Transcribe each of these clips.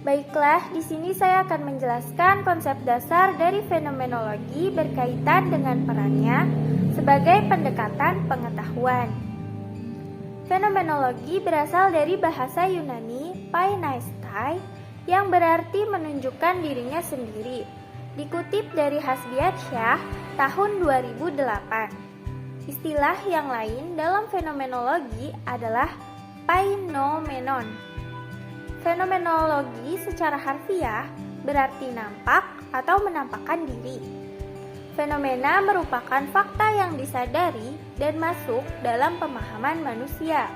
Baiklah, di sini saya akan menjelaskan konsep dasar dari fenomenologi berkaitan dengan perannya sebagai pendekatan pengetahuan. Fenomenologi berasal dari bahasa Yunani painaistai yang berarti menunjukkan dirinya sendiri. Dikutip dari Hasbiansyah tahun 2008. Istilah yang lain dalam fenomenologi adalah painomenon. Fenomenologi secara harfiah berarti nampak atau menampakkan diri. Fenomena merupakan fakta yang disadari dan masuk dalam pemahaman manusia.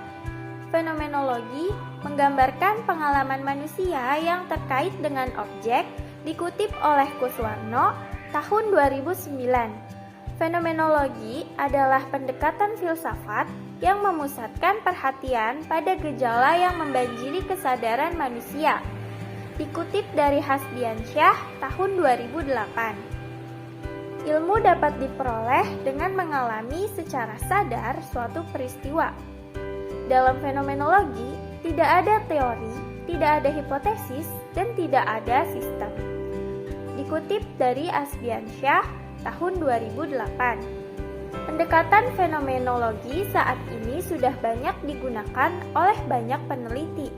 Fenomenologi menggambarkan pengalaman manusia yang terkait dengan objek, dikutip oleh Kuswarno tahun 2009. Fenomenologi adalah pendekatan filsafat yang memusatkan perhatian pada gejala yang membanjiri kesadaran manusia. Dikutip dari Hasbiansyah tahun 2008. Ilmu dapat diperoleh dengan mengalami secara sadar suatu peristiwa. Dalam fenomenologi, tidak ada teori, tidak ada hipotesis, dan tidak ada sistem. Dikutip dari Hasbiansyah tahun 2008. Pendekatan fenomenologi saat ini sudah banyak digunakan oleh banyak peneliti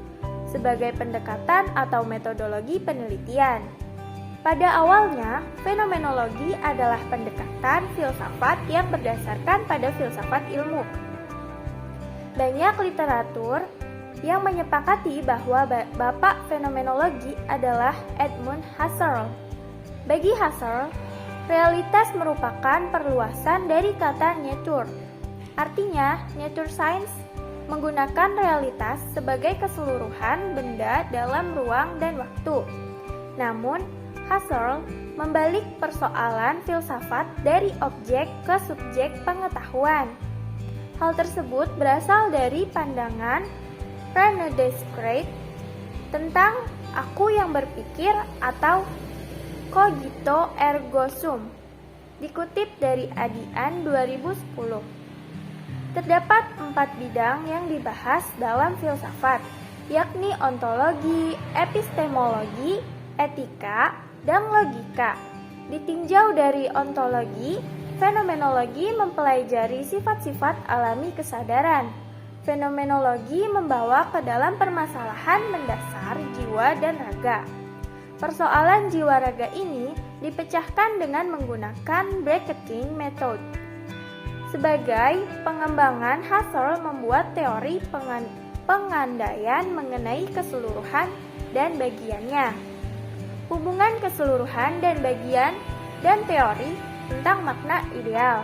sebagai pendekatan atau metodologi penelitian. Pada awalnya, fenomenologi adalah pendekatan filsafat yang berdasarkan pada filsafat ilmu. Banyak literatur yang menyepakati bahwa bapak fenomenologi adalah Edmund Husserl. Bagi Husserl, realitas merupakan perluasan dari kata nature. Artinya, nature science menggunakan realitas sebagai keseluruhan benda dalam ruang dan waktu. Namun, Husserl membalik persoalan filsafat dari objek ke subjek pengetahuan. Hal tersebut berasal dari pandangan René Descartes tentang aku yang berpikir atau cogito ergo sum, dikutip dari Adian 2010. Terdapat 4 bidang yang dibahas dalam filsafat, yakni ontologi, epistemologi, etika, dan logika. Ditinjau dari ontologi, fenomenologi mempelajari sifat-sifat alami kesadaran. Fenomenologi membawa ke dalam permasalahan mendasar jiwa dan raga. Persoalan jiwa raga ini dipecahkan dengan menggunakan bracketing method. Sebagai pengembangan, Husserl membuat teori pengandaian mengenai keseluruhan dan bagiannya. Hubungan keseluruhan dan bagian dan teori tentang makna ideal.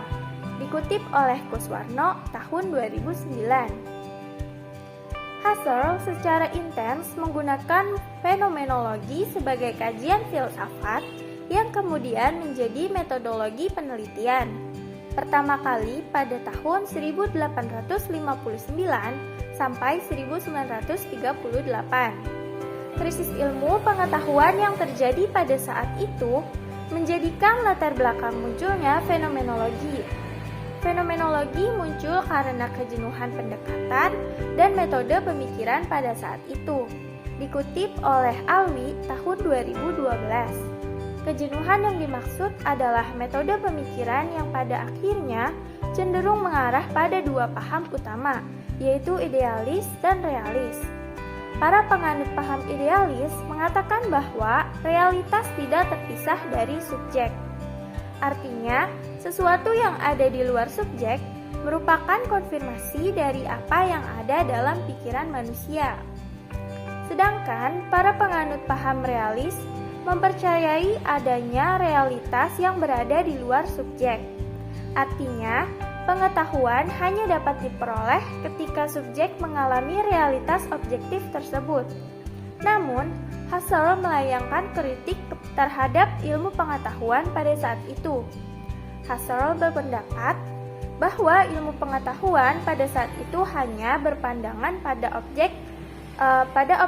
Dikutip oleh Kuswarno tahun 2009. Husserl secara intens menggunakan fenomenologi sebagai kajian filsafat yang kemudian menjadi metodologi penelitian. Pertama kali pada tahun 1859 sampai 1938. Krisis ilmu pengetahuan yang terjadi pada saat itu menjadikan latar belakang munculnya fenomenologi. Fenomenologi muncul karena kejenuhan pendekatan dan metode pemikiran pada saat itu. Dikutip oleh Alwi tahun 2012. Kejenuhan yang dimaksud adalah metode pemikiran yang pada akhirnya cenderung mengarah pada 2 paham utama, yaitu idealis dan realis. Para penganut paham idealis mengatakan bahwa realitas tidak terpisah dari subjek. Artinya, sesuatu yang ada di luar subjek merupakan konfirmasi dari apa yang ada dalam pikiran manusia. Sedangkan para penganut paham realis mempercayai adanya realitas yang berada di luar subjek. Artinya, pengetahuan hanya dapat diperoleh ketika subjek mengalami realitas objektif tersebut. Namun, Husserl melayangkan kritik terhadap ilmu pengetahuan pada saat itu. Husserl berpendapat bahwa ilmu pengetahuan pada saat itu hanya berpandangan pada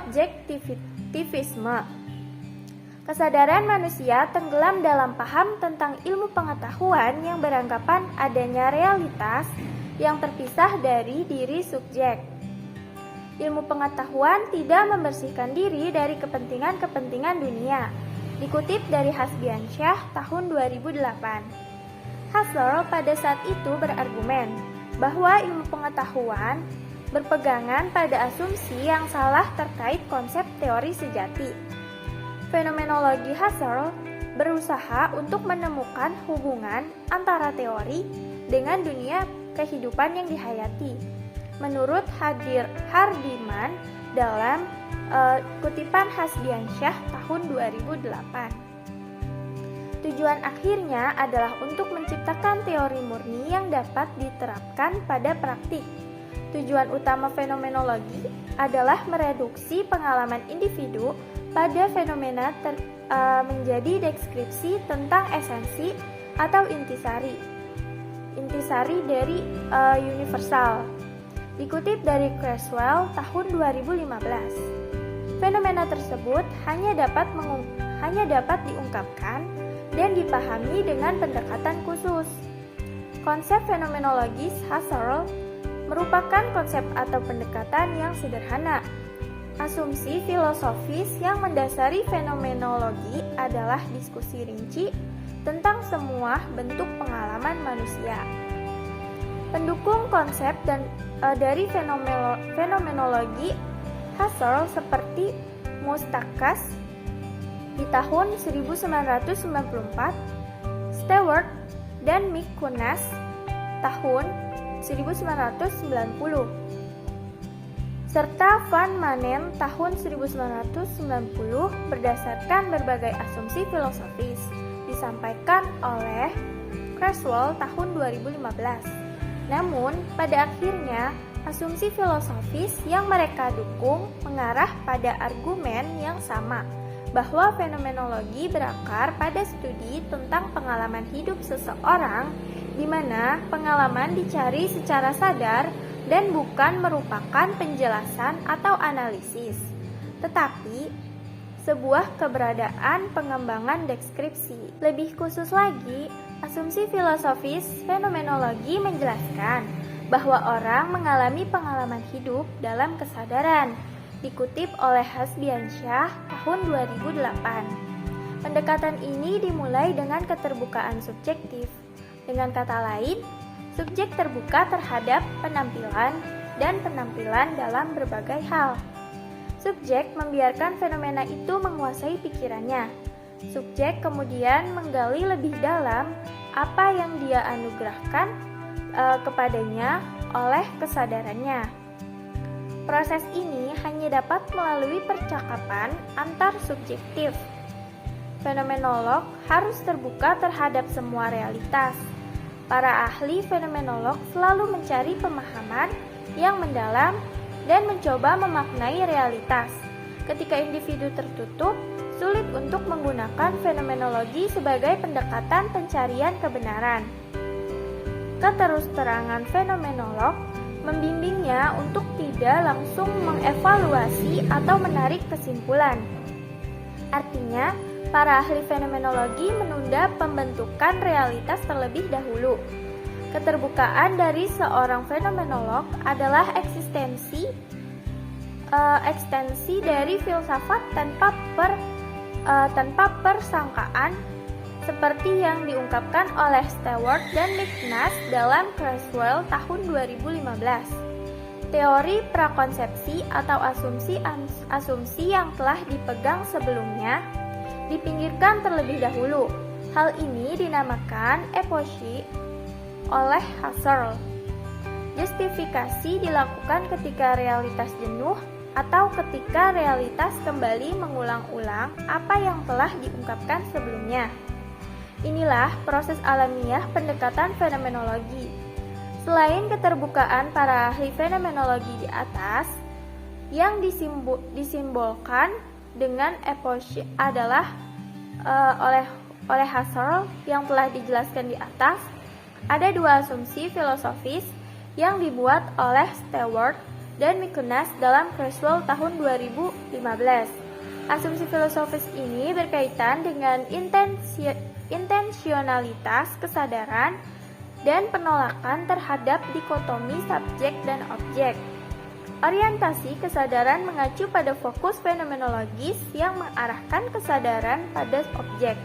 objektivisme. Kesadaran manusia tenggelam dalam paham tentang ilmu pengetahuan yang beranggapan adanya realitas yang terpisah dari diri subjek. Ilmu pengetahuan tidak membersihkan diri dari kepentingan-kepentingan dunia. Dikutip dari Hasbiansyah tahun 2008. Husserl pada saat itu berargumen bahwa ilmu pengetahuan berpegangan pada asumsi yang salah terkait konsep teori sejati. Fenomenologi Husserl berusaha untuk menemukan hubungan antara teori dengan dunia kehidupan yang dihayati. Menurut Hardiman dalam kutipan Hasbiansyah tahun 2008. Tujuan akhirnya adalah untuk menciptakan teori murni yang dapat diterapkan pada praktik. Tujuan utama fenomenologi adalah mereduksi pengalaman individu pada fenomena menjadi deskripsi tentang esensi atau intisari dari universal. Dikutip dari Creswell tahun 2015. Fenomena tersebut hanya dapat diungkapkan dan dipahami dengan pendekatan khusus. Konsep fenomenologis Husserl merupakan konsep atau pendekatan yang sederhana. Asumsi filosofis yang mendasari fenomenologi adalah diskusi rinci tentang semua bentuk pengalaman manusia. Pendukung konsep dari fenomenologi Husserl seperti Mustakas di tahun 1994, Stewart dan McInnes tahun 1990, serta Van Manen tahun 1990 berdasarkan berbagai asumsi filosofis disampaikan oleh Creswell tahun 2015. Namun, pada akhirnya, asumsi filosofis yang mereka dukung mengarah pada argumen yang sama, bahwa fenomenologi berakar pada studi tentang pengalaman hidup seseorang, di mana pengalaman dicari secara sadar dan bukan merupakan penjelasan atau analisis, tetapi sebuah keberadaan pengembangan deskripsi. Lebih khusus lagi, asumsi filosofis fenomenologi menjelaskan bahwa orang mengalami pengalaman hidup dalam kesadaran, dikutip oleh Hasbiansyah tahun 2008. Pendekatan ini dimulai dengan keterbukaan subjektif. Dengan kata lain, subjek terbuka terhadap penampilan dan penampilan dalam berbagai hal. Subjek membiarkan fenomena itu menguasai pikirannya. Subjek kemudian menggali lebih dalam apa yang dia anugerahkan kepadanya oleh kesadarannya. Proses ini hanya dapat melalui percakapan antar subjektif. Fenomenolog harus terbuka terhadap semua realitas. Para ahli fenomenolog selalu mencari pemahaman yang mendalam dan mencoba memaknai realitas. Ketika individu tertutup, sulit untuk menggunakan fenomenologi sebagai pendekatan pencarian kebenaran. Keterus-terangan fenomenolog membimbingnya untuk tidak langsung mengevaluasi atau menarik kesimpulan. Artinya, para ahli fenomenologi menunda pembentukan realitas terlebih dahulu. Keterbukaan dari seorang fenomenolog adalah ekstensi dari filsafat tanpa persangkaan, seperti yang diungkapkan oleh Stewart dan McInnes dalam Creswell tahun 2015. Teori prakonsepsi atau asumsi yang telah dipegang sebelumnya dipinggirkan terlebih dahulu. Hal ini dinamakan epoxy oleh Husserl. Justifikasi dilakukan ketika realitas jenuh atau ketika realitas kembali mengulang-ulang apa yang telah diungkapkan sebelumnya. Inilah proses alamiah pendekatan fenomenologi. Selain keterbukaan para ahli fenomenologi di atas, yang disimbolkan dengan epoxy adalah oleh Husserl yang telah dijelaskan di atas. Ada dua asumsi filosofis yang dibuat oleh Stewart dan McInnes dalam Creswell tahun 2015. Asumsi filosofis ini berkaitan dengan intensionalitas kesadaran dan penolakan terhadap dikotomi subjek dan objek. Orientasi kesadaran mengacu pada fokus fenomenologis yang mengarahkan kesadaran pada objek.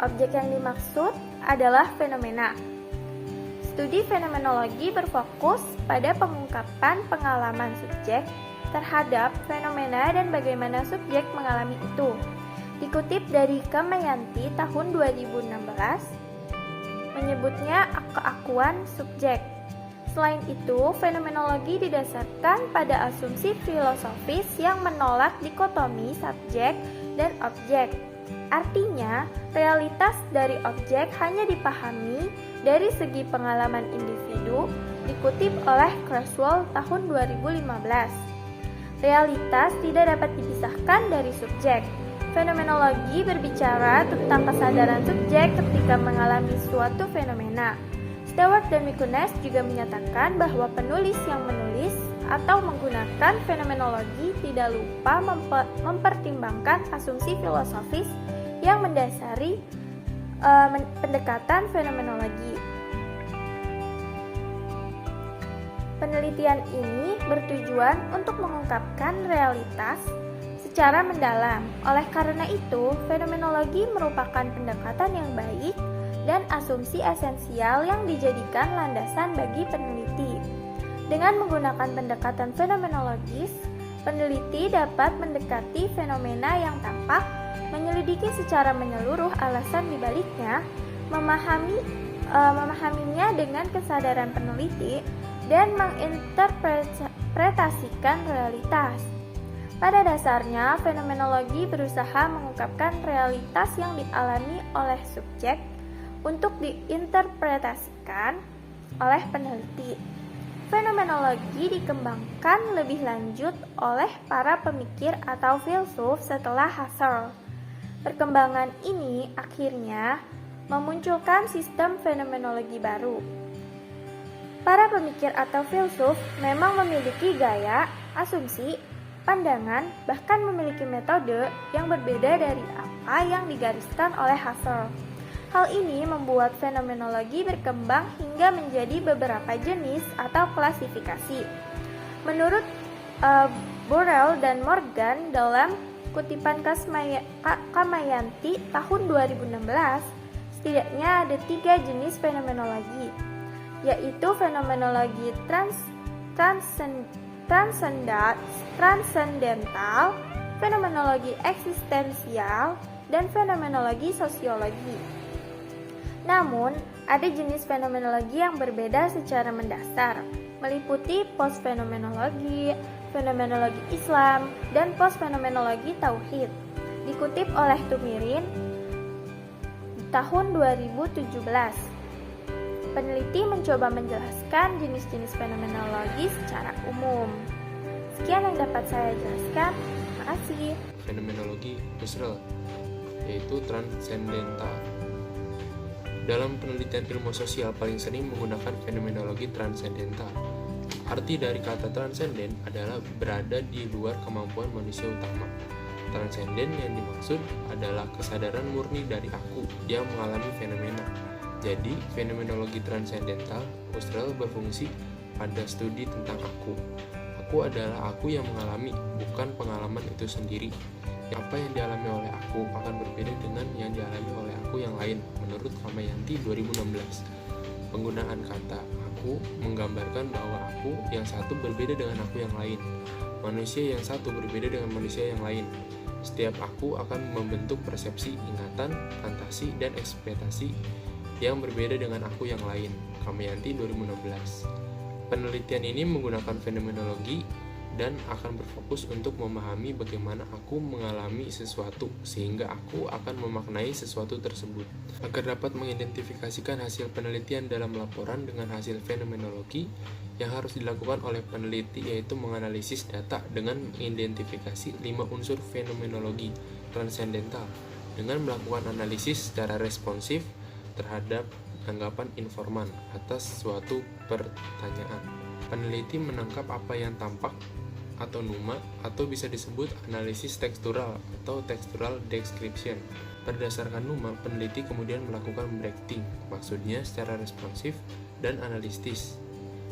Objek yang dimaksud adalah fenomena. Studi fenomenologi berfokus pada pengungkapan pengalaman subjek terhadap fenomena dan bagaimana subjek mengalami itu. Dikutip dari Kamayanti tahun 2016, menyebutnya keakuan subjek. Selain itu, fenomenologi didasarkan pada asumsi filosofis yang menolak dikotomi subjek dan objek. Artinya, realitas dari objek hanya dipahami dari segi pengalaman individu, dikutip oleh Creswell tahun 2015. Realitas tidak dapat dipisahkan dari subjek. Fenomenologi berbicara tentang kesadaran subjek ketika mengalami suatu fenomena. Stewart dan Mikunes juga menyatakan bahwa penulis yang menulis atau menggunakan fenomenologi tidak lupa mempertimbangkan asumsi filosofis yang mendasari pendekatan fenomenologi. Penelitian ini bertujuan untuk mengungkapkan realitas secara mendalam. Oleh karena itu, fenomenologi merupakan pendekatan yang baik dan asumsi esensial yang dijadikan landasan bagi peneliti. Dengan menggunakan pendekatan fenomenologis, peneliti dapat mendekati fenomena yang tampak, menyelidiki secara menyeluruh alasan dibaliknya, memahaminya dengan kesadaran peneliti, dan menginterpretasikan realitas. Pada dasarnya, fenomenologi berusaha mengungkapkan realitas yang dialami oleh subjek untuk diinterpretasikan oleh peneliti. Fenomenologi dikembangkan lebih lanjut oleh para pemikir atau filsuf setelah Husserl. Perkembangan ini akhirnya memunculkan sistem fenomenologi baru. Para pemikir atau filsuf memang memiliki gaya, asumsi, pandangan, bahkan memiliki metode yang berbeda dari apa yang digariskan oleh Husserl. Hal ini membuat fenomenologi berkembang hingga menjadi beberapa jenis atau klasifikasi. Menurut Burrell dan Morgan dalam kutipan Kamayanti tahun 2016, setidaknya ada 3 jenis fenomenologi, yaitu fenomenologi transendental, fenomenologi eksistensial, dan fenomenologi sosiologi. Namun, ada jenis fenomenologi yang berbeda secara mendasar, meliputi postfenomenologi, fenomenologi Islam, dan postfenomenologi Tauhid. Dikutip oleh Tumirin tahun 2017. Peneliti mencoba menjelaskan jenis-jenis fenomenologi secara umum. Sekian yang dapat saya jelaskan. Terima kasih. Fenomenologi Husserl, yaitu transendental. Dalam penelitian ilmu sosial paling sering menggunakan fenomenologi transendental. Arti dari kata transenden adalah berada di luar kemampuan manusia utama. Transenden yang dimaksud adalah kesadaran murni dari aku yang mengalami fenomena. Jadi, fenomenologi transendental Husserl berfungsi pada studi tentang aku. Aku adalah aku yang mengalami, bukan pengalaman itu sendiri. Apa yang dialami oleh aku akan berbeda dengan yang dialami oleh aku yang lain, menurut Kamayanti 2016. Penggunaan kata aku menggambarkan bahwa aku yang satu berbeda dengan aku yang lain. Manusia yang satu berbeda dengan manusia yang lain. Setiap aku akan membentuk persepsi, ingatan, fantasi, dan ekspektasi yang berbeda dengan aku yang lain. Kamayanti 2016. Penelitian ini menggunakan fenomenologi dan akan berfokus untuk memahami bagaimana aku mengalami sesuatu sehingga aku akan memaknai sesuatu tersebut. Agar dapat mengidentifikasikan hasil penelitian dalam laporan dengan hasil fenomenologi, yang harus dilakukan oleh peneliti yaitu menganalisis data dengan mengidentifikasi 5 unsur fenomenologi transendental dengan melakukan analisis secara responsif terhadap tanggapan informan atas suatu pertanyaan. Peneliti menangkap apa yang tampak atau numa, atau bisa disebut analisis tekstural atau textual description. Berdasarkan numa, peneliti kemudian melakukan breathing, maksudnya secara responsif dan analitis.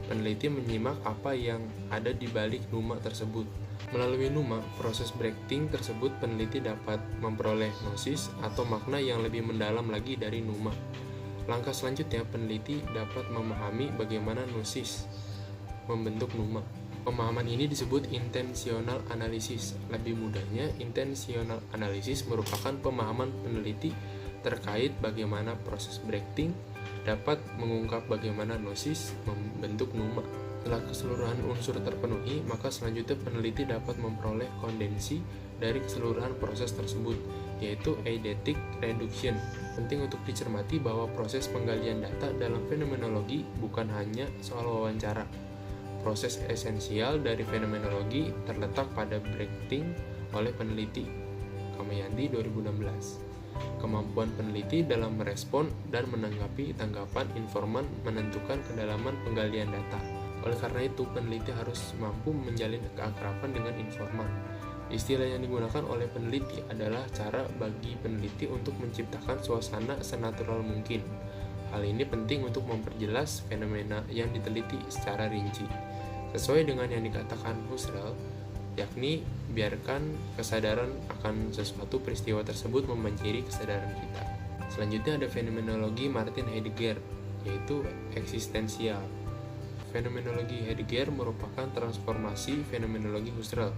peneliti menyimak apa yang ada di balik numa tersebut. Melalui numa, proses breathing tersebut peneliti dapat memperoleh gnosis atau makna yang lebih mendalam lagi dari numa. Langkah selanjutnya, peneliti dapat memahami bagaimana gnosis membentuk numa. Pemahaman ini disebut intentional analysis. Lebih mudahnya, intentional analysis merupakan pemahaman peneliti terkait bagaimana proses breathing dapat mengungkap bagaimana gnosis membentuk numa. Setelah keseluruhan unsur terpenuhi, maka selanjutnya peneliti dapat memperoleh kondensi dari keseluruhan proses tersebut, yaitu eidetic reduction. Penting untuk dicermati bahwa proses penggalian data dalam fenomenologi bukan hanya soal wawancara. Proses esensial dari fenomenologi terletak pada breathing oleh peneliti. Kamayandi 2016. Kemampuan peneliti dalam merespon dan menanggapi tanggapan informan menentukan kedalaman penggalian data. Oleh karena itu, peneliti harus mampu menjalin keakraban dengan informan. Istilah yang digunakan oleh peneliti adalah cara bagi peneliti untuk menciptakan suasana senatural mungkin. Hal ini penting untuk memperjelas fenomena yang diteliti secara rinci. Sesuai dengan yang dikatakan Husserl, yakni biarkan kesadaran akan sesuatu peristiwa tersebut membanjiri kesadaran kita. Selanjutnya ada fenomenologi Martin Heidegger, yaitu eksistensial. Fenomenologi Heidegger merupakan transformasi fenomenologi Husserl.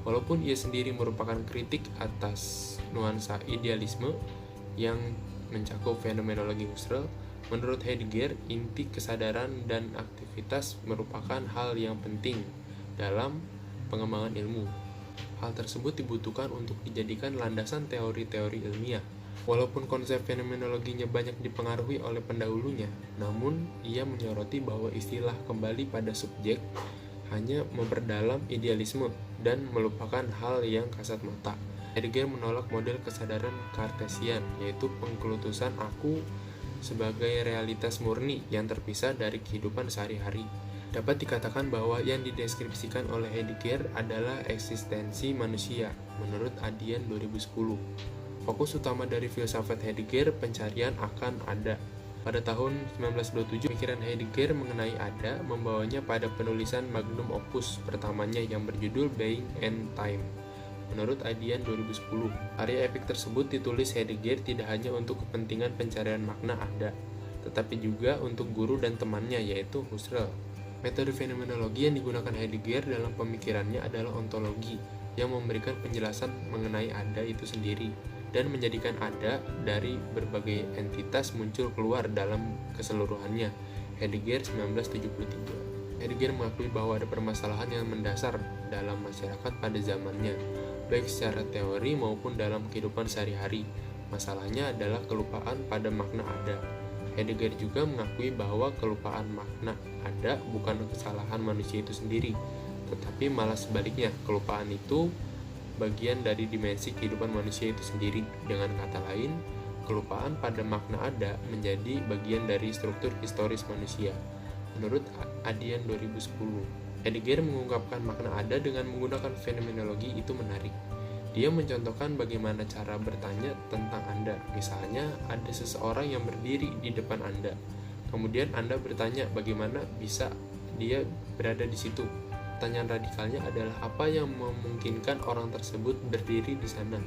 Walaupun ia sendiri merupakan kritik atas nuansa idealisme yang mencakup fenomenologi Husserl, menurut Heidegger, inti kesadaran dan aktivitas merupakan hal yang penting dalam pengembangan ilmu. Hal tersebut dibutuhkan untuk dijadikan landasan teori-teori ilmiah. Walaupun konsep fenomenologinya banyak dipengaruhi oleh pendahulunya, namun ia menyoroti bahwa istilah kembali pada subjek hanya memperdalam idealisme dan melupakan hal yang kasat mata. Heidegger menolak model kesadaran Kartesian, yaitu pengkultusan aku sebagai realitas murni yang terpisah dari kehidupan sehari-hari. Dapat dikatakan bahwa yang dideskripsikan oleh Heidegger adalah eksistensi manusia, menurut Adian 2010. Fokus utama dari filsafat Heidegger pencarian akan ada. Pada tahun 1927, pikiran Heidegger mengenai ada membawanya pada penulisan magnum opus pertamanya yang berjudul Being and Time. Menurut Adian 2010, karya epik tersebut ditulis Heidegger tidak hanya untuk kepentingan pencarian makna ada, tetapi juga untuk guru dan temannya, yaitu Husserl. Metode fenomenologi yang digunakan Heidegger dalam pemikirannya adalah ontologi, yang memberikan penjelasan mengenai ada itu sendiri, dan menjadikan ada dari berbagai entitas muncul keluar dalam keseluruhannya. Heidegger 1973. Heidegger mengakui bahwa ada permasalahan yang mendasar dalam masyarakat pada zamannya, baik secara teori maupun dalam kehidupan sehari-hari. Masalahnya adalah kelupaan pada makna ada. Heidegger juga mengakui bahwa kelupaan makna ada bukan kesalahan manusia itu sendiri, tetapi malah sebaliknya, kelupaan itu bagian dari dimensi kehidupan manusia itu sendiri. Dengan kata lain, kelupaan pada makna ada menjadi bagian dari struktur historis manusia. Menurut Adian 2010, Heidegger mengungkapkan makna ada dengan menggunakan fenomenologi itu menarik. Dia mencontohkan bagaimana cara bertanya tentang Anda. Misalnya, ada seseorang yang berdiri di depan Anda. Kemudian Anda bertanya bagaimana bisa dia berada di situ. Pertanyaan radikalnya adalah apa yang memungkinkan orang tersebut berdiri di sana.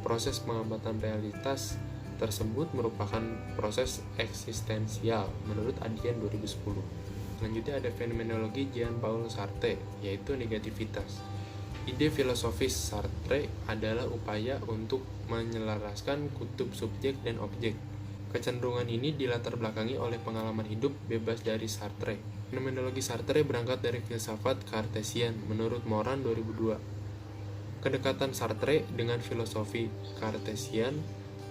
Proses pengamatan realitas tersebut merupakan proses eksistensial menurut Adian 2010. Selanjutnya ada fenomenologi Jean-Paul Sartre, yaitu negativitas. Ide filosofis Sartre adalah upaya untuk menyelaraskan kutub subjek dan objek. Kecenderungan ini dilatar belakangi oleh pengalaman hidup bebas dari Sartre. Fenomenologi Sartre berangkat dari filsafat Kartesian menurut Moran 2002. Kedekatan Sartre dengan filosofi Kartesian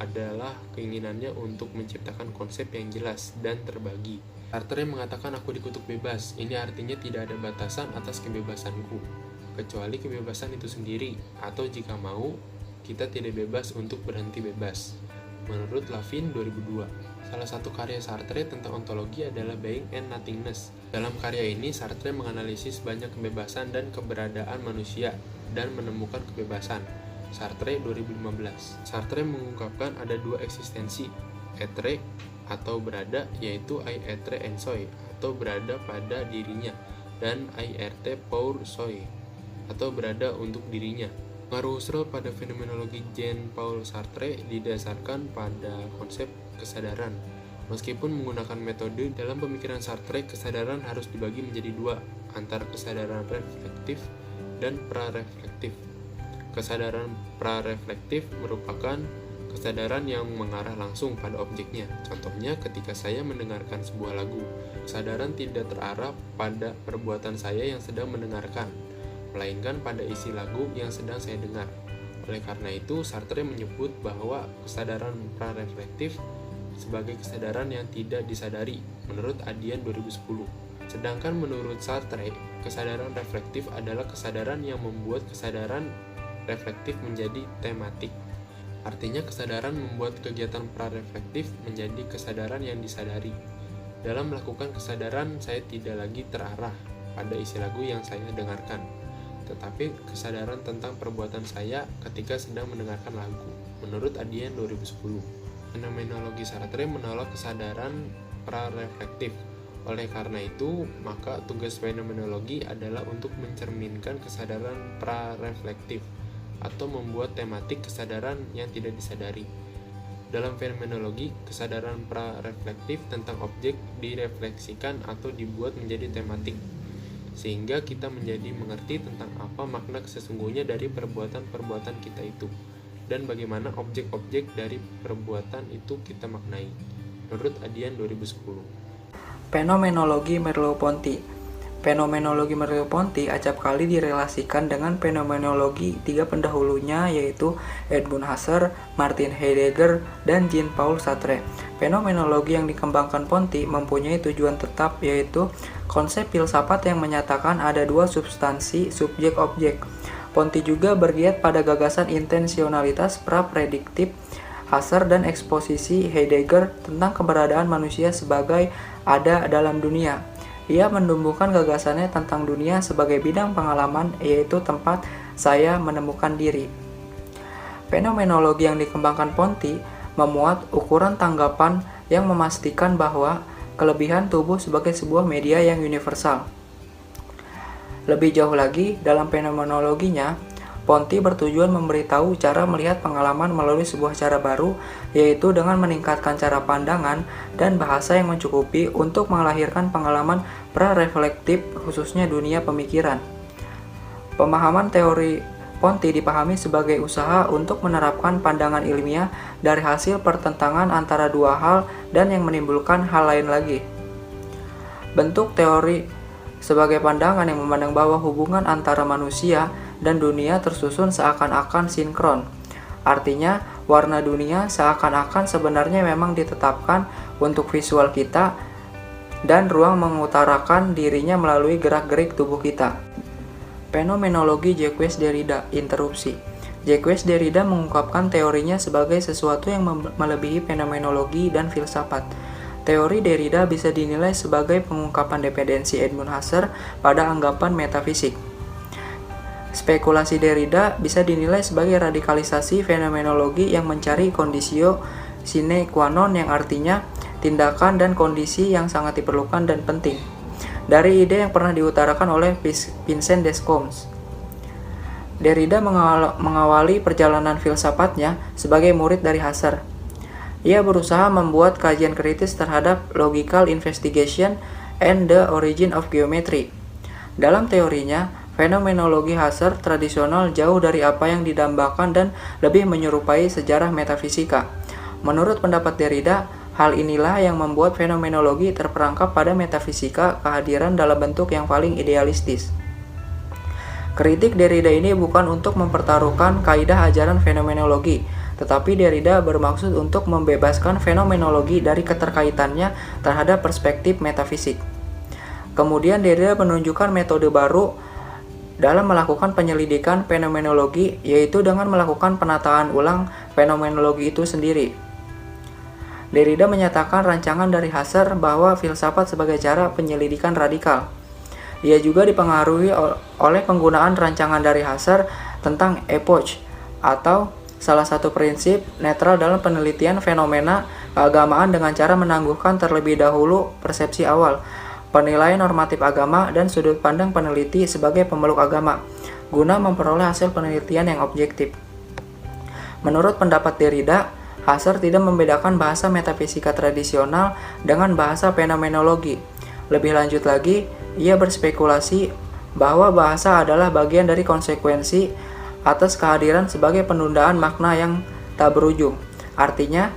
adalah keinginannya untuk menciptakan konsep yang jelas dan terbagi. Sartre mengatakan aku dikutuk bebas, ini artinya tidak ada batasan atas kebebasanku, kecuali kebebasan itu sendiri, atau jika mau, kita tidak bebas untuk berhenti bebas. Menurut Lavin 2002, salah satu karya Sartre tentang ontologi adalah Being and Nothingness. Dalam karya ini, Sartre menganalisis banyak kebebasan dan keberadaan manusia dan menemukan kebebasan. Sartre 2015. Sartre mengungkapkan ada dua eksistensi, etre atau berada, yaitu I etre and soi, atau berada pada dirinya, dan IRT pour soi atau berada untuk dirinya. Pengaruh Husserl pada fenomenologi Jean-Paul Sartre didasarkan pada konsep kesadaran. Meskipun menggunakan metode, dalam pemikiran Sartre, kesadaran harus dibagi menjadi dua, antara kesadaran reflektif dan prareflektif. Kesadaran prareflektif merupakan kesadaran yang mengarah langsung pada objeknya. Contohnya, ketika saya mendengarkan sebuah lagu, kesadaran tidak terarah pada perbuatan saya yang sedang mendengarkan, melainkan pada isi lagu yang sedang saya dengar. Oleh karena itu, Sartre menyebut bahwa kesadaran prareflektif sebagai kesadaran yang tidak disadari, menurut Adian 2010. Sedangkan menurut Sartre, kesadaran reflektif adalah kesadaran yang membuat kesadaran reflektif menjadi tematik. Artinya, kesadaran membuat kegiatan prareflektif menjadi kesadaran yang disadari. Dalam melakukan kesadaran, saya tidak lagi terarah pada isi lagu yang saya dengarkan, tetapi kesadaran tentang perbuatan saya ketika sedang mendengarkan lagu, menurut Adian 2010. Fenomenologi Sartre menolak kesadaran prareflektif. Oleh karena itu, maka tugas fenomenologi adalah untuk mencerminkan kesadaran prareflektif atau membuat tematik kesadaran yang tidak disadari. Dalam fenomenologi, kesadaran prareflektif tentang objek direfleksikan atau dibuat menjadi tematik, sehingga kita menjadi mengerti tentang apa makna sesungguhnya dari perbuatan-perbuatan kita itu, dan bagaimana objek-objek dari perbuatan itu kita maknai, menurut Adian 2010. Fenomenologi Merleau-Ponty. Fenomenologi Merleau-Ponty acap kali direlasikan dengan fenomenologi tiga pendahulunya, yaitu Edmund Husserl, Martin Heidegger, dan Jean-Paul Sartre. Fenomenologi yang dikembangkan Ponty mempunyai tujuan tetap, yaitu konsep filsafat yang menyatakan ada dua substansi subjek-objek. Ponty juga bergiat pada gagasan intensionalitas pra-prediktif Husserl dan eksposisi Heidegger tentang keberadaan manusia sebagai ada dalam dunia. Ia menumbuhkan gagasannya tentang dunia sebagai bidang pengalaman, yaitu tempat saya menemukan diri. Fenomenologi yang dikembangkan Ponty memuat ukuran tanggapan yang memastikan bahwa kelebihan tubuh sebagai sebuah media yang universal. Lebih jauh lagi, dalam fenomenologinya, Ponty bertujuan memberitahu cara melihat pengalaman melalui sebuah cara baru, yaitu dengan meningkatkan cara pandangan dan bahasa yang mencukupi untuk melahirkan pengalaman prareflektif, khususnya dunia pemikiran. Pemahaman teori Ponty dipahami sebagai usaha untuk menerapkan pandangan ilmiah dari hasil pertentangan antara dua hal dan yang menimbulkan hal lain lagi. Bentuk teori sebagai pandangan yang memandang bahwa hubungan antara manusia dan dunia tersusun seakan-akan sinkron. Artinya, warna dunia seakan-akan sebenarnya memang ditetapkan untuk visual kita dan ruang mengutarakan dirinya melalui gerak-gerik tubuh kita. Fenomenologi Jacques Derrida, interupsi. Jacques Derrida mengungkapkan teorinya sebagai sesuatu yang melebihi fenomenologi dan filsafat. Teori Derrida bisa dinilai sebagai pengungkapan dependensi Edmund Husserl pada anggapan metafisik. Spekulasi Derrida bisa dinilai sebagai radikalisasi fenomenologi yang mencari kondisio sine qua non, yang artinya tindakan dan kondisi yang sangat diperlukan dan penting, dari ide yang pernah diutarakan oleh Vincent Descombes. Derrida mengawali perjalanan filsafatnya sebagai murid dari Husserl. Ia berusaha membuat kajian kritis terhadap logical investigation and the origin of geometry. Dalam teorinya, fenomenologi Husserl tradisional jauh dari apa yang didambakan dan lebih menyerupai sejarah metafisika. Menurut pendapat Derrida, hal inilah yang membuat fenomenologi terperangkap pada metafisika kehadiran dalam bentuk yang paling idealistis. Kritik Derrida ini bukan untuk mempertaruhkan kaidah ajaran fenomenologi, tetapi Derrida bermaksud untuk membebaskan fenomenologi dari keterkaitannya terhadap perspektif metafisik. Kemudian Derrida menunjukkan metode baru dalam melakukan penyelidikan fenomenologi, yaitu dengan melakukan penataan ulang fenomenologi itu sendiri. Derrida menyatakan rancangan dari Husserl bahwa filsafat sebagai cara penyelidikan radikal. Ia juga dipengaruhi oleh penggunaan rancangan dari Husserl tentang epoch, atau salah satu prinsip netral dalam penelitian fenomena keagamaan dengan cara menangguhkan terlebih dahulu persepsi awal. penilaian normatif agama, dan sudut pandang peneliti sebagai pemeluk agama, guna memperoleh hasil penelitian yang objektif. Menurut pendapat Derrida, Husserl tidak membedakan bahasa metafisika tradisional dengan bahasa fenomenologi. Lebih lanjut lagi, ia berspekulasi bahwa bahasa adalah bagian dari konsekuensi atas kehadiran sebagai penundaan makna yang tak berujung. Artinya,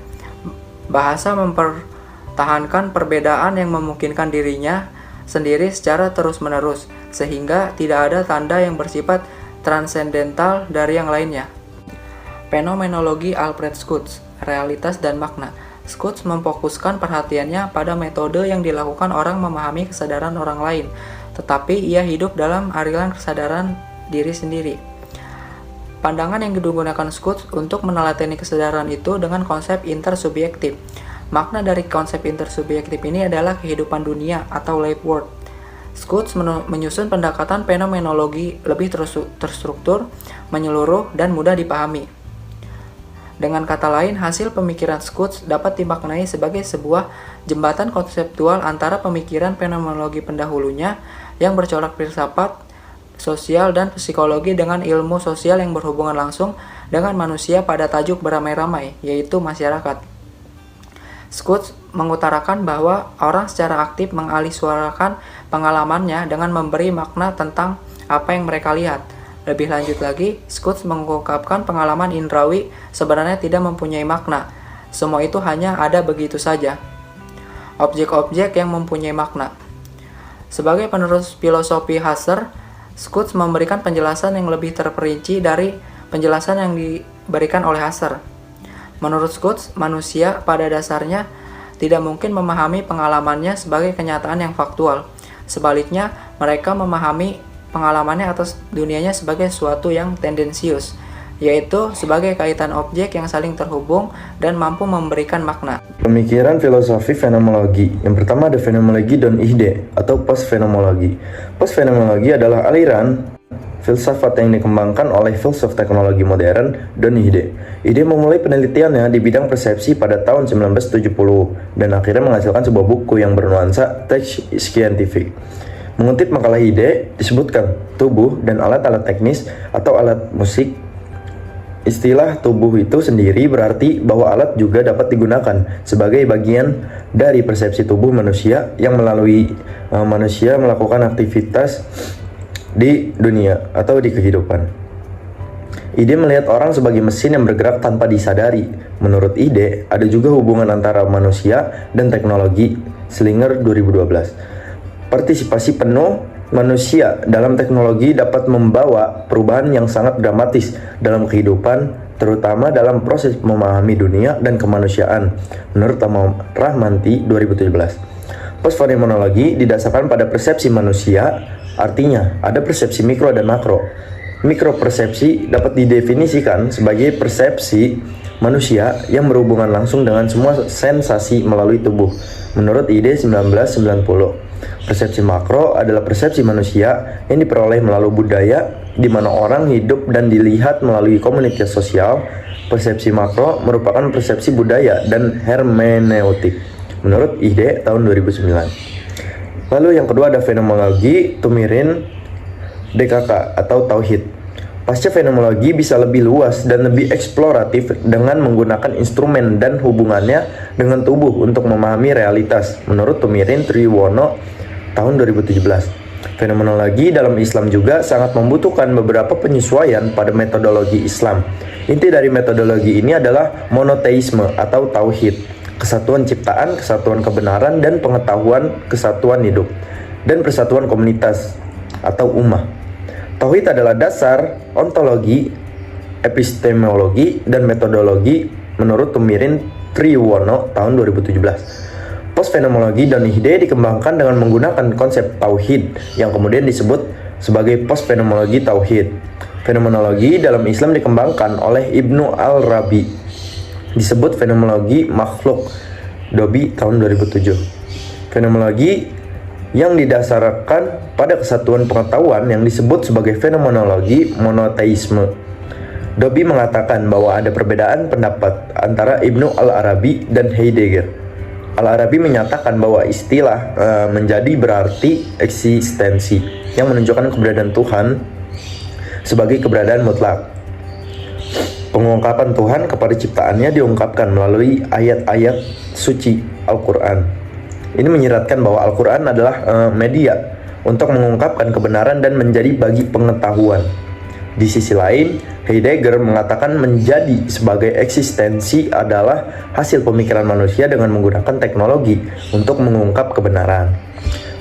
bahasa mempertahankan perbedaan yang memungkinkan dirinya sendiri secara terus-menerus, sehingga tidak ada tanda yang bersifat transendental dari yang lainnya. Fenomenologi Alfred Schutz, realitas dan makna. Schutz memfokuskan perhatiannya pada metode yang dilakukan orang memahami kesadaran orang lain, tetapi ia hidup dalam aliran kesadaran diri sendiri. Pandangan yang digunakan Schutz untuk meneladani kesadaran itu dengan konsep intersubjektif. Makna dari konsep intersubjektif ini adalah kehidupan dunia atau life world. Schutz menyusun pendekatan fenomenologi lebih terstruktur, menyeluruh, dan mudah dipahami. Dengan kata lain, hasil pemikiran Schutz dapat dimaknai sebagai sebuah jembatan konseptual antara pemikiran fenomenologi pendahulunya yang bercorak filsafat, sosial, dan psikologi dengan ilmu sosial yang berhubungan langsung dengan manusia pada tajuk beramai-ramai, yaitu masyarakat. Schutz mengutarakan bahwa orang secara aktif mengalisuarakan pengalamannya dengan memberi makna tentang apa yang mereka lihat. Lebih lanjut lagi, Schutz mengungkapkan pengalaman indrawi sebenarnya tidak mempunyai makna. Semua itu hanya ada begitu saja. Objek-objek yang mempunyai makna. Sebagai penerus filosofi Husserl, Schutz memberikan penjelasan yang lebih terperinci dari penjelasan yang diberikan oleh Husserl. Menurut Schutz, manusia pada dasarnya tidak mungkin memahami pengalamannya sebagai kenyataan yang faktual. Sebaliknya, mereka memahami pengalamannya atas dunianya sebagai sesuatu yang tendensius, yaitu sebagai kaitan objek yang saling terhubung dan mampu memberikan makna. Pemikiran filosofi fenomenologi. Yang pertama ada fenomenologi dan ide atau post-fenomenologi. Post-fenomenologi adalah aliran filsafat yang dikembangkan oleh filsuf teknologi modern dan ide. Ide memulai penelitiannya di bidang persepsi pada tahun 1970 dan akhirnya menghasilkan sebuah buku yang bernuansa teks scientific. Mengutip makalah ide, disebutkan tubuh dan alat-alat teknis atau alat musik. Istilah tubuh itu sendiri berarti bahwa alat juga dapat digunakan sebagai bagian dari persepsi tubuh manusia yang melalui manusia melakukan aktivitas di dunia atau di kehidupan. Ide melihat orang sebagai mesin yang bergerak tanpa disadari. Menurut ide, ada juga hubungan antara manusia dan teknologi. Slinger 2012. Partisipasi penuh manusia dalam teknologi dapat membawa perubahan yang sangat dramatis dalam kehidupan, terutama dalam proses memahami dunia dan kemanusiaan. Menurut Rahmanti 2017. Postfenomenologi didasarkan pada persepsi manusia, artinya ada persepsi mikro dan makro. Mikropersepsi dapat didefinisikan sebagai persepsi manusia yang berhubungan langsung dengan semua sensasi melalui tubuh. Menurut ide 1990. Persepsi makro adalah persepsi manusia yang diperoleh melalui budaya di mana orang hidup dan dilihat melalui komunitas sosial. Persepsi makro merupakan persepsi budaya dan hermeneutik. Menurut ide tahun 2009. Lalu yang kedua ada fenomenologi Tumirin DKK atau Tauhid. Pasca fenomenologi bisa lebih luas dan lebih eksploratif dengan menggunakan instrumen dan hubungannya dengan tubuh untuk memahami realitas. Menurut Tumirin Triwono tahun 2017. Fenomenologi dalam Islam juga sangat membutuhkan beberapa penyesuaian pada metodologi Islam. Inti dari metodologi ini adalah monoteisme atau tauhid, kesatuan ciptaan, kesatuan kebenaran dan pengetahuan, kesatuan hidup, dan persatuan komunitas atau ummah. Tauhid adalah dasar ontologi, epistemologi, dan metodologi menurut Tumirin Triwono tahun 2017. Postfenomenologi dan ide dikembangkan dengan menggunakan konsep tauhid yang kemudian disebut sebagai postfenomenologi tauhid. Fenomenologi dalam Islam dikembangkan oleh Ibnu Al-Rabi, disebut fenomenologi makhluk, Dobi tahun 2007. Fenomenologi yang didasarkan pada kesatuan pengetahuan yang disebut sebagai fenomenologi monoteisme. Dobi mengatakan bahwa ada perbedaan pendapat antara Ibnu Al-Arabi dan Heidegger. Al-Arabi menyatakan bahwa istilah menjadi berarti eksistensi yang menunjukkan keberadaan Tuhan sebagai keberadaan mutlak. Pengungkapan Tuhan kepada ciptaannya diungkapkan melalui ayat-ayat suci Al-Quran. Ini menyiratkan bahwa Al-Quran adalah media untuk mengungkapkan kebenaran dan menjadi bagi pengetahuan. Di sisi lain, Heidegger mengatakan menjadi sebagai eksistensi adalah hasil pemikiran manusia dengan menggunakan teknologi untuk mengungkap kebenaran.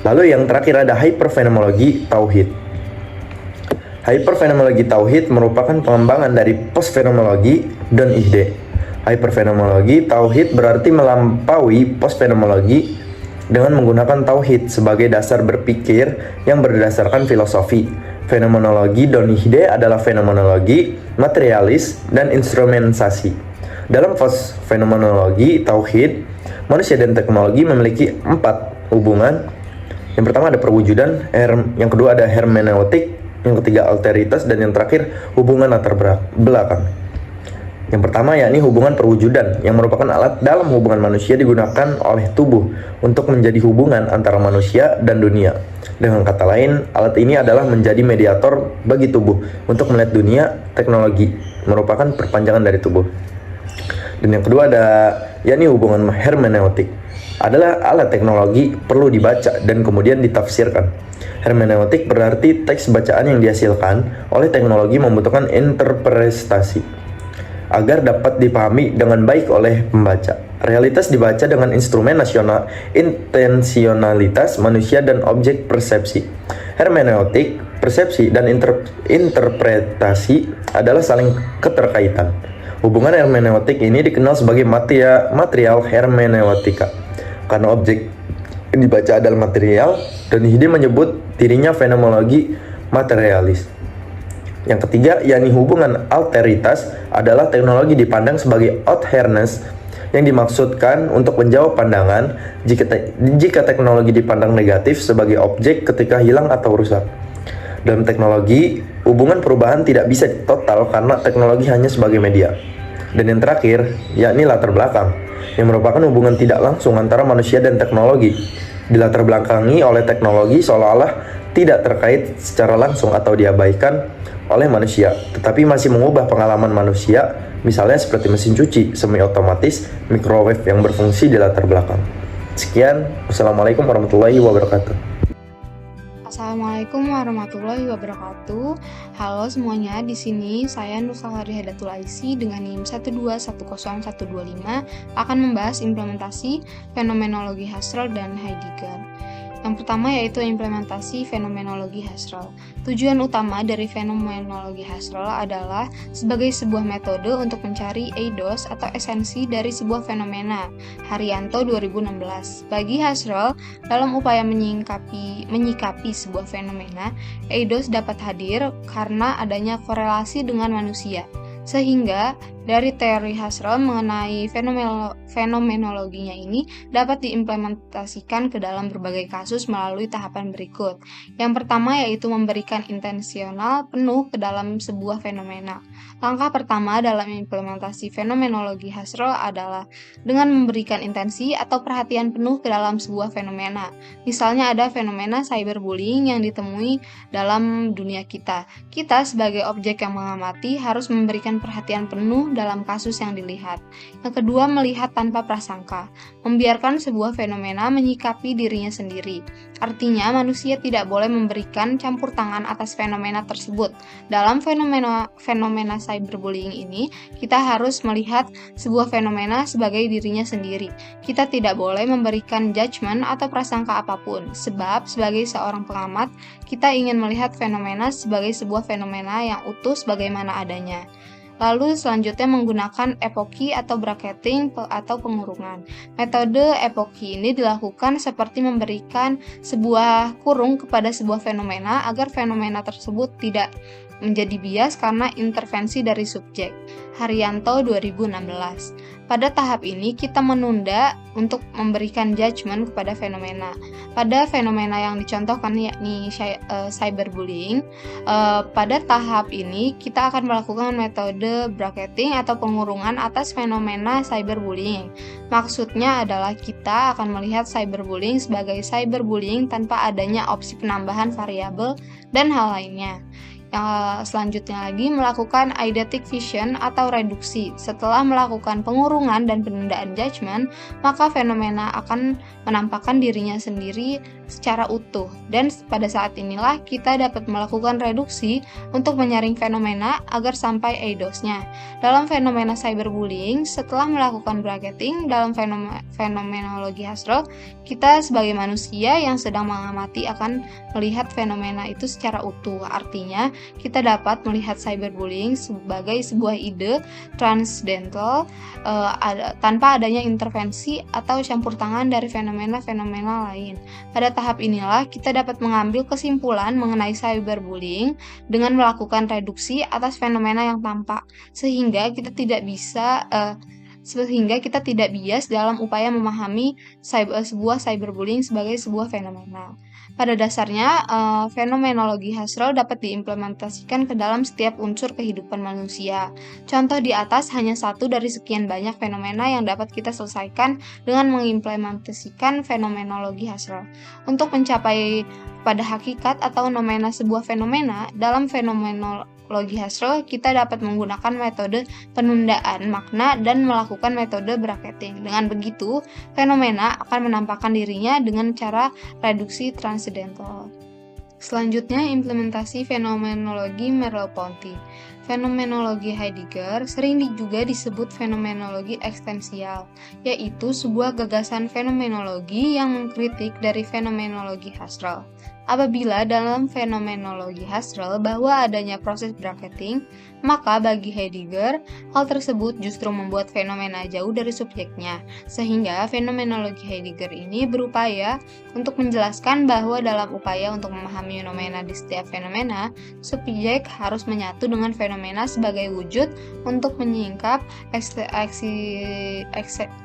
Lalu yang terakhir ada hyperfenomenologi tauhid. Hyperfenomenologi tauhid merupakan pengembangan dari postfenomenologi dan ihde. Hyperfenomenologi tauhid berarti melampaui postfenomenologi dengan menggunakan tauhid sebagai dasar berpikir yang berdasarkan filosofi. Fenomenologi dan ihde adalah fenomenologi, materialis, dan instrumentasi. Dalam postfenomenologi tauhid, manusia dan teknologi memiliki 4 hubungan. Yang pertama ada perwujudan, yang kedua ada hermeneutik, yang ketiga alteritas, dan yang terakhir hubungan latar belakang. Yang pertama yakni hubungan perwujudan, yang merupakan alat dalam hubungan manusia digunakan oleh tubuh untuk menjadi hubungan antara manusia dan dunia. Dengan kata lain, alat ini adalah menjadi mediator bagi tubuh untuk melihat dunia. Teknologi merupakan perpanjangan dari tubuh. Dan yang kedua ada yakni hubungan hermeneutik, adalah alat teknologi perlu dibaca dan kemudian ditafsirkan. Hermeneutik berarti teks bacaan yang dihasilkan oleh teknologi membutuhkan interpretasi agar dapat dipahami dengan baik oleh pembaca. Realitas dibaca dengan instrumen intensionalitas manusia dan objek persepsi. Hermeneutik, persepsi, dan interpretasi adalah saling keterkaitan. Hubungan hermeneutik ini dikenal sebagai material hermeneutika karena objek yang dibaca adalah material, dan Ihde menyebut dirinya fenomenologi materialis. Yang ketiga, yakni hubungan alteritas, adalah teknologi dipandang sebagai outherness yang dimaksudkan untuk menjawab pandangan jika teknologi dipandang negatif sebagai objek ketika hilang atau rusak. Dalam teknologi, hubungan perubahan tidak bisa total karena teknologi hanya sebagai media. Dan yang terakhir, yakni latar belakang, yang merupakan hubungan tidak langsung antara manusia dan teknologi. Dilatar belakangi oleh teknologi seolah-olah tidak terkait secara langsung atau diabaikan oleh manusia, tetapi masih mengubah pengalaman manusia, misalnya seperti mesin cuci semi otomatis, microwave yang berfungsi di latar belakang. Sekian, wassalamualaikum warahmatullahi wabarakatuh. Assalamualaikum warahmatullahi wabarakatuh. Halo semuanya, di sini saya Nursalari Hadatul Aisi dengan NIM 1210125 akan membahas implementasi fenomenologi Husserl dan Heidegger. Yang pertama yaitu implementasi fenomenologi Husserl. Tujuan utama dari fenomenologi Husserl adalah sebagai sebuah metode untuk mencari eidos atau esensi dari sebuah fenomena. Haryanto 2016. Bagi Husserl, dalam upaya menyikapi sebuah fenomena, eidos dapat hadir karena adanya korelasi dengan manusia. Sehingga dari teori Husserl mengenai fenomenologinya ini dapat diimplementasikan ke dalam berbagai kasus melalui tahapan berikut. Yang pertama yaitu memberikan intensional penuh ke dalam sebuah fenomena. Langkah pertama dalam implementasi fenomenologi Husserl adalah dengan memberikan intensi atau perhatian penuh ke dalam sebuah fenomena. Misalnya ada fenomena cyberbullying yang ditemui dalam dunia kita. Kita sebagai objek yang mengamati harus memberikan perhatian penuh dalam kasus yang dilihat. Yang kedua, melihat tanpa prasangka, membiarkan sebuah fenomena menyikapi dirinya sendiri. Artinya, manusia tidak boleh memberikan campur tangan atas fenomena tersebut. Dalam fenomena cyberbullying ini, kita harus melihat sebuah fenomena sebagai dirinya sendiri. Kita tidak boleh memberikan judgement atau prasangka apapun, sebab sebagai seorang pengamat, kita ingin melihat fenomena sebagai sebuah fenomena yang utuh sebagaimana adanya. Lalu selanjutnya menggunakan epoki atau bracketing atau pengurungan. Metode epoki ini dilakukan seperti memberikan sebuah kurung kepada sebuah fenomena agar fenomena tersebut tidak menjadi bias karena intervensi dari subjek. Haryanto 2016. Pada tahap ini kita menunda untuk memberikan judgement kepada fenomena. Pada fenomena yang dicontohkan yakni cyberbullying, pada tahap ini kita akan melakukan metode metode bracketing atau pengurungan atas fenomena cyberbullying. Maksudnya adalah kita akan melihat cyberbullying sebagai cyberbullying tanpa adanya opsi penambahan variabel dan hal lainnya. Yang selanjutnya lagi melakukan eidetic fission atau reduksi. Setelah melakukan pengurungan dan penundaan judgment, maka fenomena akan menampakkan dirinya sendiri secara utuh, dan pada saat inilah kita dapat melakukan reduksi untuk menyaring fenomena agar sampai eidosnya. Dalam fenomena cyberbullying, setelah melakukan bracketing dalam fenomenologi Husserl, kita sebagai manusia yang sedang mengamati akan melihat fenomena itu secara utuh. Artinya, kita dapat melihat cyberbullying sebagai sebuah ide transcendental tanpa adanya intervensi atau campur tangan dari fenomena-fenomena lain. Pada tahap inilah kita dapat mengambil kesimpulan mengenai cyberbullying dengan melakukan reduksi atas fenomena yang tampak, sehingga kita tidak bias dalam upaya memahami sebuah cyberbullying sebagai sebuah fenomena. Pada dasarnya, fenomenologi Husserl dapat diimplementasikan ke dalam setiap unsur kehidupan manusia. Contoh di atas hanya satu dari sekian banyak fenomena yang dapat kita selesaikan dengan mengimplementasikan fenomenologi Husserl. Untuk mencapai pada hakikat atau nomena sebuah fenomena, dalam fenomenologi Husserl kita dapat menggunakan metode penundaan makna dan melakukan metode bracketing. Dengan begitu, fenomena akan menampakkan dirinya dengan cara reduksi transcendental. Selanjutnya, implementasi fenomenologi Merleau-Ponty. Fenomenologi Heidegger sering juga disebut fenomenologi eksistensial, yaitu sebuah gagasan fenomenologi yang mengkritik dari fenomenologi Husserl. Apabila dalam fenomenologi Husserl bahwa adanya proses bracketing, maka bagi Heidegger, hal tersebut justru membuat fenomena jauh dari subjeknya, sehingga fenomenologi Heidegger ini berupaya untuk menjelaskan bahwa dalam upaya untuk memahami fenomena di setiap fenomena, subjek harus menyatu dengan fenomena sebagai wujud untuk menyingkap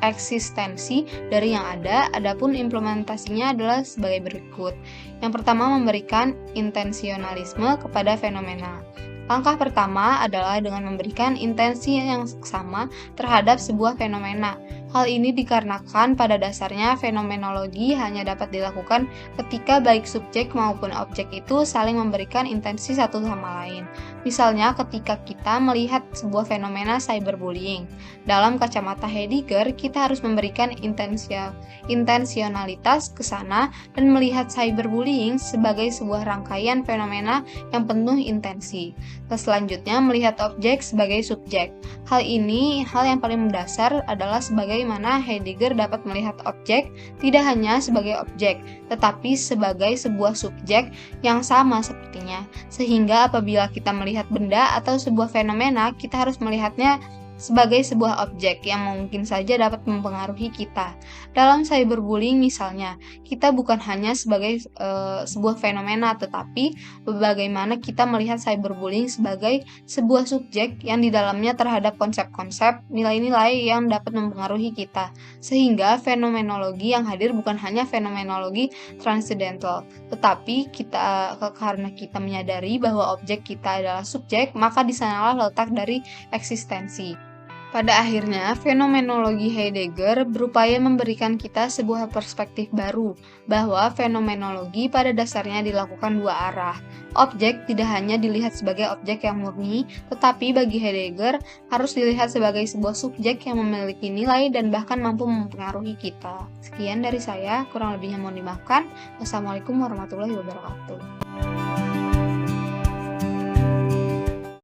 eksistensi dari yang ada. Adapun implementasinya adalah sebagai berikut. Yang pertama, memberikan intensionalisme kepada fenomena. Langkah pertama adalah dengan memberikan intensi yang sama terhadap sebuah fenomena. Hal ini dikarenakan pada dasarnya fenomenologi hanya dapat dilakukan ketika baik subjek maupun objek itu saling memberikan intensi satu sama lain. Misalnya ketika kita melihat sebuah fenomena cyberbullying. Dalam kacamata Heidegger, kita harus memberikan intensionalitas ke sana dan melihat cyberbullying sebagai sebuah rangkaian fenomena yang penuh intensi. Selanjutnya, melihat objek sebagai subjek. Hal yang paling mendasar adalah sebagaimana Heidegger dapat melihat objek tidak hanya sebagai objek, tetapi sebagai sebuah subjek yang sama sepertinya. Sehingga apabila kita melihat benda atau sebuah fenomena, kita harus melihatnya sebagai sebuah objek yang mungkin saja dapat mempengaruhi kita. Dalam cyberbullying misalnya, kita bukan hanya sebagai sebuah fenomena, tetapi bagaimana kita melihat cyberbullying sebagai sebuah subjek yang di dalamnya terhadap konsep-konsep, nilai-nilai yang dapat mempengaruhi kita. Sehingga fenomenologi yang hadir bukan hanya fenomenologi transcendental, tetapi karena kita menyadari bahwa objek kita adalah subjek, maka di sanalah letak dari eksistensi. Pada akhirnya, fenomenologi Heidegger berupaya memberikan kita sebuah perspektif baru, bahwa fenomenologi pada dasarnya dilakukan dua arah. Objek tidak hanya dilihat sebagai objek yang murni, tetapi bagi Heidegger harus dilihat sebagai sebuah subjek yang memiliki nilai dan bahkan mampu mempengaruhi kita. Sekian dari saya, kurang lebihnya mohon dimaafkan. Wassalamualaikum warahmatullahi wabarakatuh.